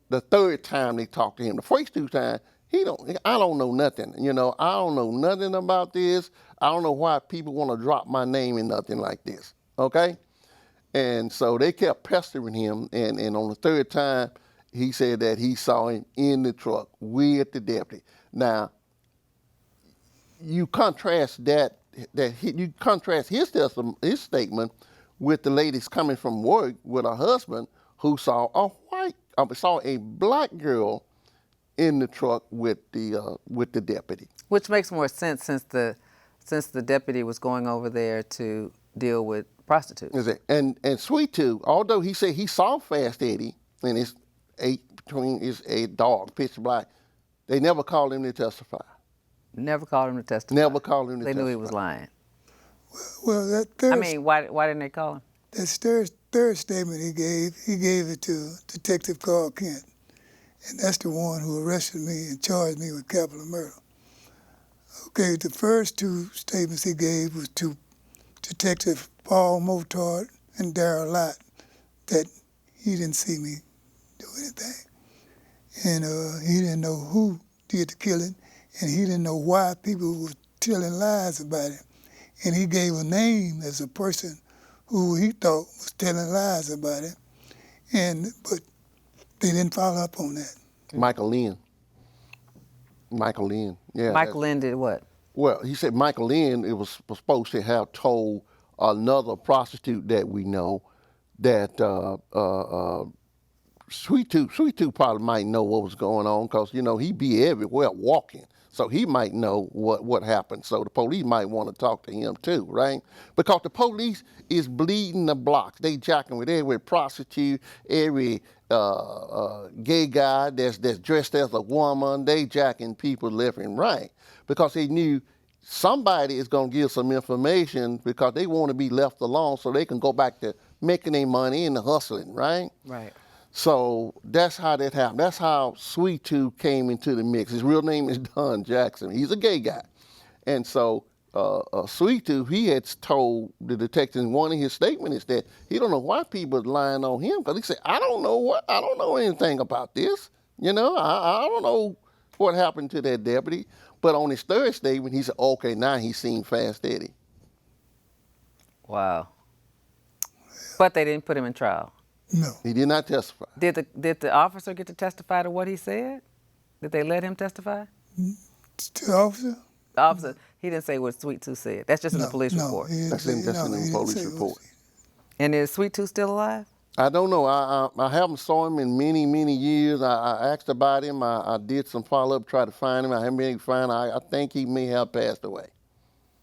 the third time they talked to him. The first two times, I don't know nothing. I don't know nothing about this. I don't know why people want to drop my name in nothing like this, okay? And so they kept pestering him, and on the third time, he said that he saw him in the truck with the deputy. Now, you contrast you contrast his statement with the ladies coming from work with her husband who saw a black girl in the truck with the deputy. Which makes more sense since the deputy was going over there to deal with prostitutes. And Sweet Tooth, although he said he saw Fast Eddie and his dog, pitch black, they never called him to testify. Never called him to testify. Never called him to testify. They knew he was lying. Well, that third. Why didn't they call him? That third statement he gave it to Detective Carl Kent, and that's the one who arrested me and charged me with capital murder. Okay, the first two statements he gave was to Detective Paul Motard and Darrell Lott that he didn't see me do anything. And he didn't know who did the killing, and he didn't know why people were telling lies about him. And he gave a name as a person who he thought was telling lies about him. But they didn't follow up on that. Michael Lynn. Yeah. Michael Lynn did what? Well, he said Michael Lynn was supposed to have told another prostitute that we know that Sweet Tooth probably might know what was going on because, he be everywhere walking. So he might know what happened. So the police might want to talk to him too, right? Because the police is bleeding the blocks. They jacking with every prostitute, every gay guy that's dressed as a woman. They jacking people left and right because they knew somebody is going to give some information because they want to be left alone so they can go back to making their money and hustling, right? Right. So that's how that happened. That's how Sweet Tooth came into the mix. His real name is Don Jackson. He's a gay guy. And so Sweet Tooth, he had told the detective in one of his statements is that he don't know why people are lying on him because he said, I don't know anything about this. I don't know what happened to that deputy. But on his third statement, he said, okay, now he's seen Fast Eddie. Wow. But they didn't put him in trial. No. He did not testify. Did the officer get to testify to what he said? Did they let him testify? The officer? The officer, he didn't say what Sweet Tooth said. That's just in the police report. That's in the police report. And is Sweet Tooth still alive? I don't know. I haven't saw him in many, many years. I asked about him. I did some follow-up, try to find him. I haven't been able to find him. I think he may have passed away.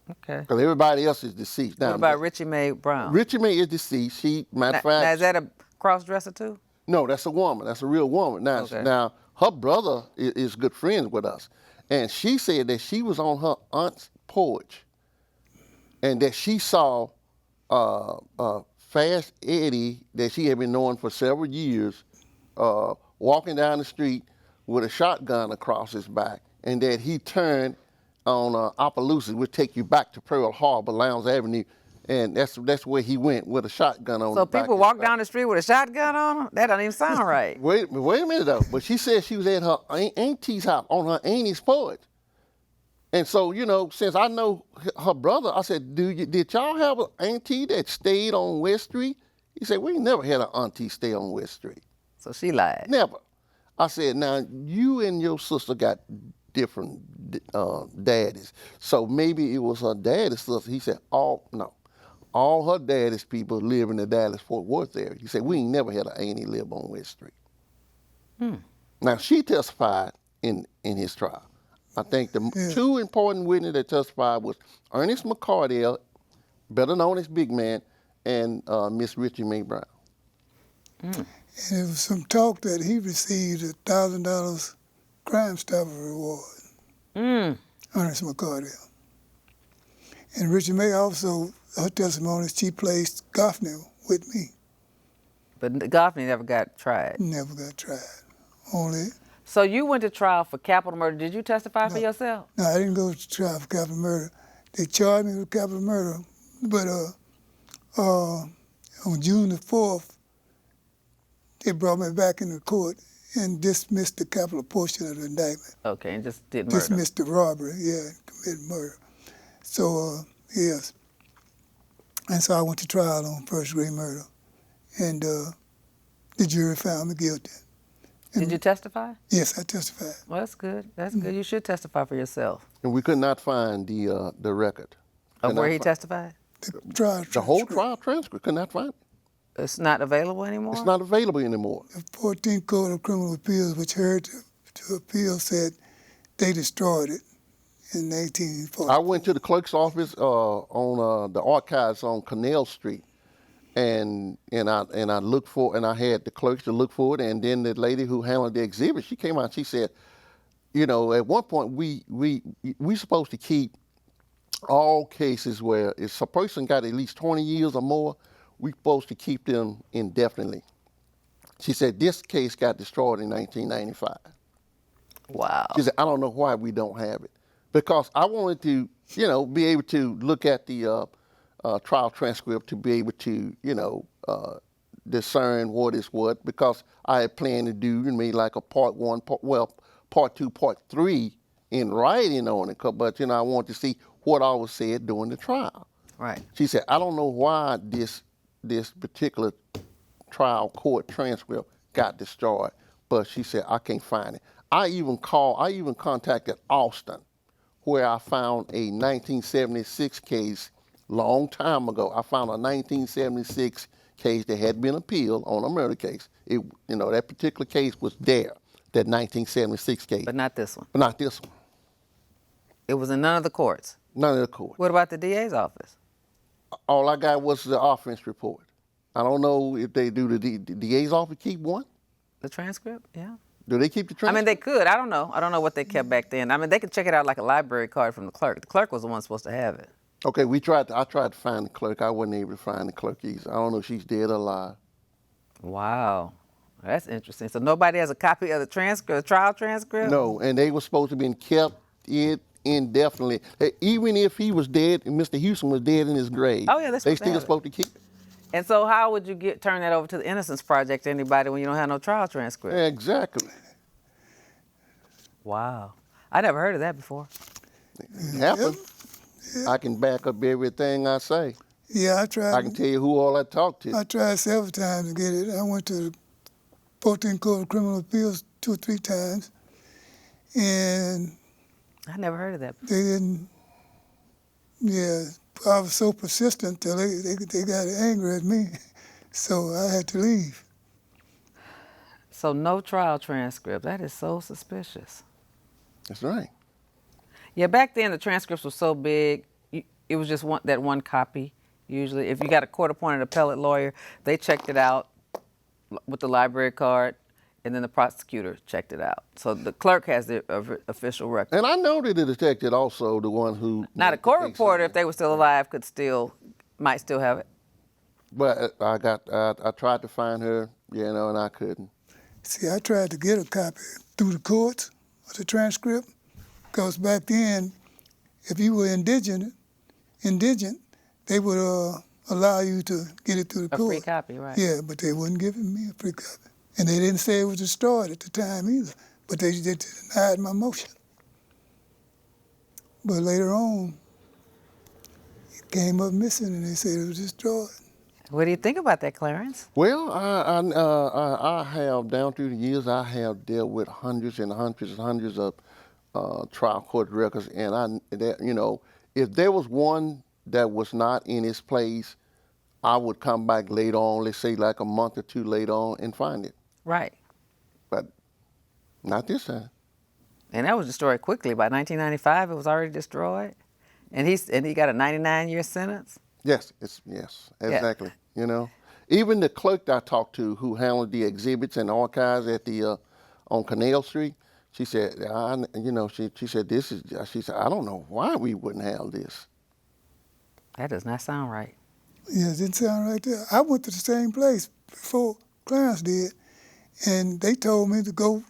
Okay. Because everybody else is deceased. Now, What about Richie Mae Brown? Richie Mae is deceased. Matter of fact. Now, is that a cross-dresser too? No, that's a woman. That's a real woman. Now her brother is good friends with us. And she said that she was on her aunt's porch and that she saw Fast Eddie, that she had been knowing for several years, walking down the street with a shotgun across his back, and that he turned on Opelousas, which take you back to Pearl Harbor, Lowndes Avenue, and that's where he went with a shotgun on. So people walk down the street with a shotgun on them? That don't even sound right. Wait a minute though. But she said she was at her auntie's house on her auntie's porch. And so, since I know her brother, I said, did y'all have an auntie that stayed on West Street? He said, we never had an auntie stay on West Street. So she lied. Never. I said, now, you and your sister got different daddies. So maybe it was her daddy's sister. He said, no. All her daddy's people live in the Dallas-Fort Worth area. He said, we ain't never had an auntie live on West Street. Now, she testified in his trial. I think the two important witnesses that testified was Ernest McCardell, better known as Big Man, and Miss Richie Mae Brown. And there was some talk that he received $1,000 Crime Stopper reward. Ernest McCardell. And Richie Mae also, her testimony, she placed Goffney with me. But Goffney never got tried. Never got tried. Only. So you went to trial for capital murder. Did you testify for yourself? No, I didn't go to trial for capital murder. They charged me with capital murder, but on June the 4th, they brought me back into court and dismissed the capital portion of the indictment. Okay, and just did murder. Dismissed the robbery, and committed murder. So, yes. And so I went to trial on first-degree murder, and the jury found me guilty. And did you testify? Yes, I testified. Well, that's good. That's good. You should testify for yourself. And we could not find the record. Of where he testified? The whole trial transcript, could not find it. It's not available anymore? It's not available anymore. The 14th Court of Criminal Appeals, which heard to appeal, said they destroyed it in 1840. I went to the clerk's office on the archives on Canal Street, and I looked for, and I had the clerks to look for it, and then the lady who handled the exhibit, she came out and she said, at one point we supposed to keep all cases where if a person got at least 20 years or more, we're supposed to keep them indefinitely. She said this case got destroyed in 1995. Wow. She said, I don't know why we don't have it. Because I wanted to, be able to look at the trial transcript to be able to, discern what is what, because I had planned to do like a part 1, part 2, part 3 in writing on it. But I wanted to see what all was said during the trial. Right. She said, I don't know why this particular trial court transcript got destroyed, but she said, I can't find it. I even contacted Austin, where I found a 1976 case long time ago. I found a 1976 case that had been appealed on a murder case. That particular case was there, that 1976 case. But not this one. But not this one. It was in none of the courts. None of the courts. What about the DA's office? All I got was the offense report. I don't know if they do the DA's office keep one. The transcript? Yeah. Do they keep the transcript? I mean, they could. I don't know. I don't know what they kept back then. I mean, they could check it out like a library card from the clerk. The clerk was the one supposed to have it. Okay, I tried to find the clerk. I wasn't able to find the clerk either. I don't know if she's dead or alive. Wow. That's interesting. So nobody has a copy of the transcript, the trial transcript? No, and they were supposed to be kept it indefinitely. Even if he was dead, and Mr. Houston was dead in his grave. Oh, yeah, they still supposed to keep it. And so how would you turn that over to the Innocence Project to anybody when you don't have no trial transcript? Exactly. Wow. I never heard of that before. It happened. Yep. I can back up everything I say. Yeah, I tried. I can tell you who all I talked to. I tried several times to get it. I went to the 14th Court of Criminal Appeals 2 or 3 times, and I never heard of that. They didn't. Yeah, I was so persistent till they got angry at me, so I had to leave. So no trial transcript. That is so suspicious. That's right. Yeah, back then the transcripts were so big, it was just that one copy. Usually, if you got a court-appointed appellate lawyer, they checked it out with the library card, and then the prosecutor checked it out. So the clerk has the official record. And I know that the detective also, the one who... Now, the court reporter, if they were still alive, might still have it. But I tried to find her, and I couldn't. See, I tried to get a copy through the courts of the transcript, because back then, if you were indigent, they would allow you to get it through the court. A free copy, right. Yeah, but they wouldn't give me a free copy. And they didn't say it was destroyed at the time either, but they denied my motion. But later on, it came up missing, and they said it was destroyed. What do you think about that, Clarence? Well, I have, down through the years, I have dealt with hundreds and hundreds and hundreds of trial court records, and if there was one that was not in its place, I would come back later on, let's say like a month or two later on, and find it. Right. But not this time. And that was destroyed quickly. By 1995, it was already destroyed. And he got a 99-year sentence? Yes, exactly. Yeah. Even the clerk that I talked to, who handled the exhibits and archives at the on Canal Street, she said, she said, I don't know why we wouldn't have this. That does not sound right. Yeah, it didn't sound right there. I went to the same place before Clarence did, and they told me to go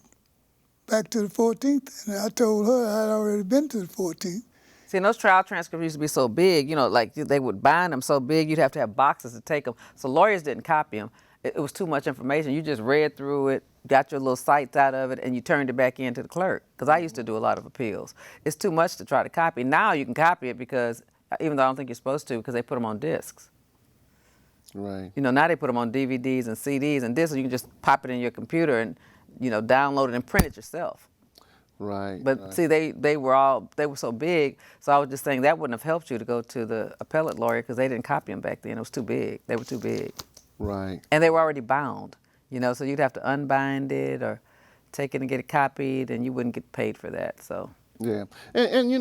back to the 14th, and I told her I'd already been to the 14th. See, and those trial transcripts used to be so big, like they would bind them so big, you'd have to have boxes to take them. So lawyers didn't copy them. It was too much information. You just read through it, got your little cites out of it, and you turned it back in to the clerk. Because I used to do a lot of appeals. It's too much to try to copy. Now you can copy it because, even though I don't think you're supposed to, because they put them on discs. Right. Now they put them on DVDs and CDs and discs, so you can just pop it in your computer and, download it and print it yourself. Right. But right. see, they were so big, so I was just saying that wouldn't have helped you to go to the appellate lawyer because they didn't copy them back then. It was too big. They were too big. Right. And they were already bound, so you'd have to unbind it or take it and get it copied, and you wouldn't get paid for that. So. Yeah. And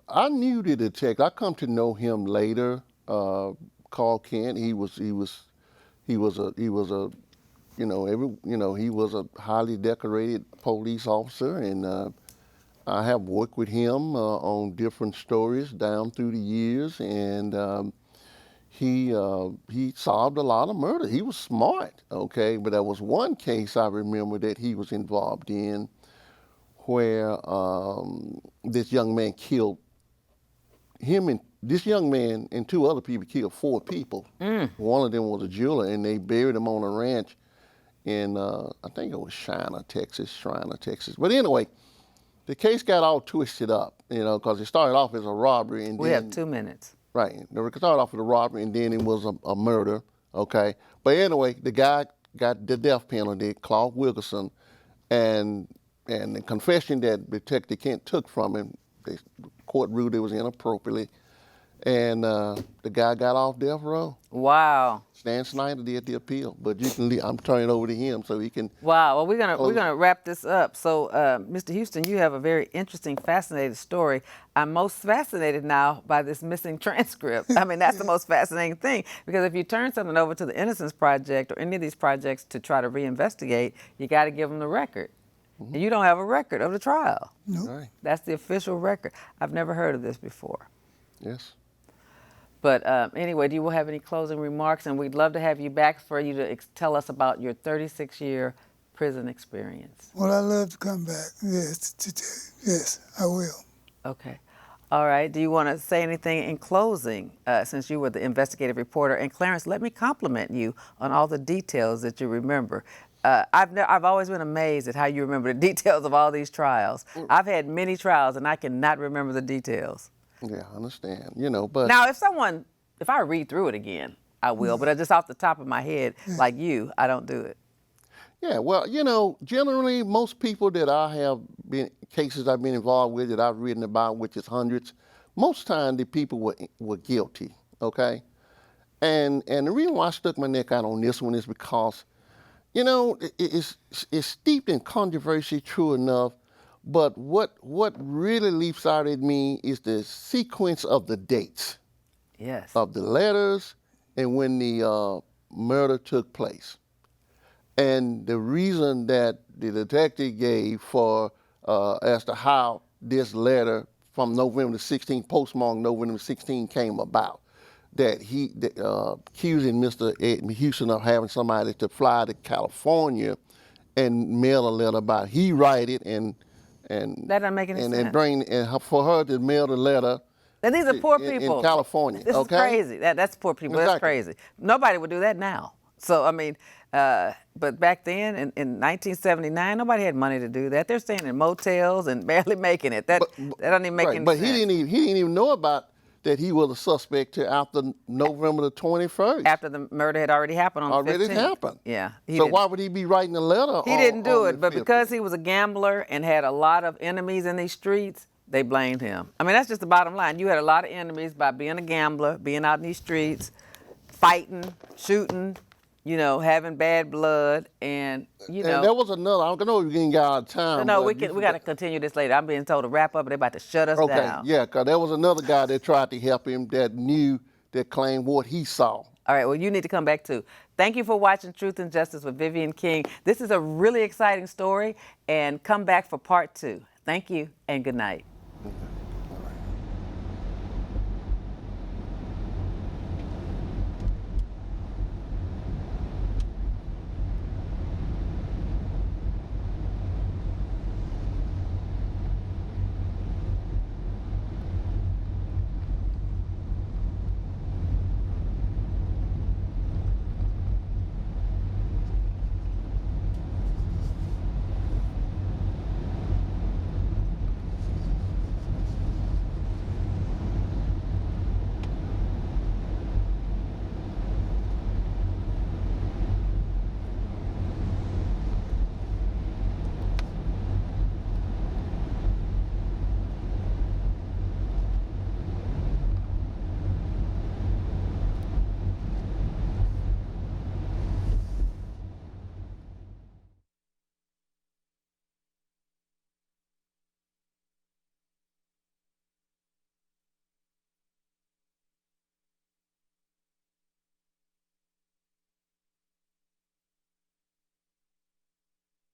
I knew the detective. I come to know him later. Carl Kent. He was a highly decorated police officer, and I have worked with him on different stories down through the years, and he solved a lot of murder. He was smart, okay, but there was one case I remember that he was involved in where this young man killed him and this young man and 2 other people killed 4 people. One of them was a jeweler, and they buried him on a ranch in, I think it was Shriner, Texas. But anyway, the case got all twisted up, because it started off as a robbery. And We then, have 2 minutes. Right. It started off with a robbery, and then it was a murder, okay? But anyway, the guy got the death penalty, Clark Wilkerson, and the confession that Detective Kent took from him, the court ruled it was inappropriately, and the guy got off death row. Wow. Stan Snyder did the appeal, but you can I'm turning it over to him so he can. Wow. Well, we're gonna wrap this up. So, Mr. Houston, you have a very interesting, fascinating story. I'm most fascinated now by this missing transcript. I mean, that's the most fascinating thing, because if you turn something over to the Innocence Project or any of these projects to try to reinvestigate, you got to give them the record. And you don't have a record of the trial. No. Right. That's the official record. I've never heard of this before. Yes. But anyway, do you have any closing remarks? And we'd love to have you back for you to tell us about your 36-year prison experience. Well, I'd love to come back. Yes, yes, I will. Okay. All right. Do you want to say anything in closing, since you were the investigative reporter? And Clarence, let me compliment you on all the details that you remember. I've always been amazed at how you remember the details of all these trials. I've had many trials, and I cannot remember the details. Yeah, I understand. But Now, if I read through it again, I will. But just off the top of my head, like you, I don't do it. yeah, well, generally most people that cases I've been involved with that I've written about, which is hundreds, most time the people were guilty. Okay, and the reason why I stuck my neck out on this one is because, it's steeped in controversy, true enough. But what really leaps out at me is the sequence of the dates. Yes. Of the letters and when the murder took place. And the reason that the detective gave for as to how this letter from November the 16th, postmarked November the 16th, came about. That he accusing Mr. Ed Houston of having somebody to fly to California and mail a letter about. He write it and that doesn't make any sense. And for her to mail the letter. And these are poor people in California. This okay? is crazy. That's poor people. Exactly. That's crazy. Nobody would do that now. So I mean, but back then in 1979, nobody had money to do that. They're staying in motels and barely making it. That doesn't even make any sense. But he didn't even know about that he was a suspect till after November the 21st. After the murder had already happened on the 15th. Already happened. Yeah. So why would he be writing a letter? He didn't do it, but because he was a gambler and had a lot of enemies in these streets, they blamed him. I mean, that's just the bottom line. You had a lot of enemies by being a gambler, being out in these streets, fighting, shooting, having bad blood, and And there was another. I don't know if you can get out of time. No, we got to continue this later. I'm being told to wrap up, and they're about to shut us down. Okay, yeah, because there was another guy that tried to help him that claimed what he saw. All right, well, you need to come back too. Thank you for watching Truth and Justice with Vivian King. This is a really exciting story, and come back for part 2. Thank you, and good night.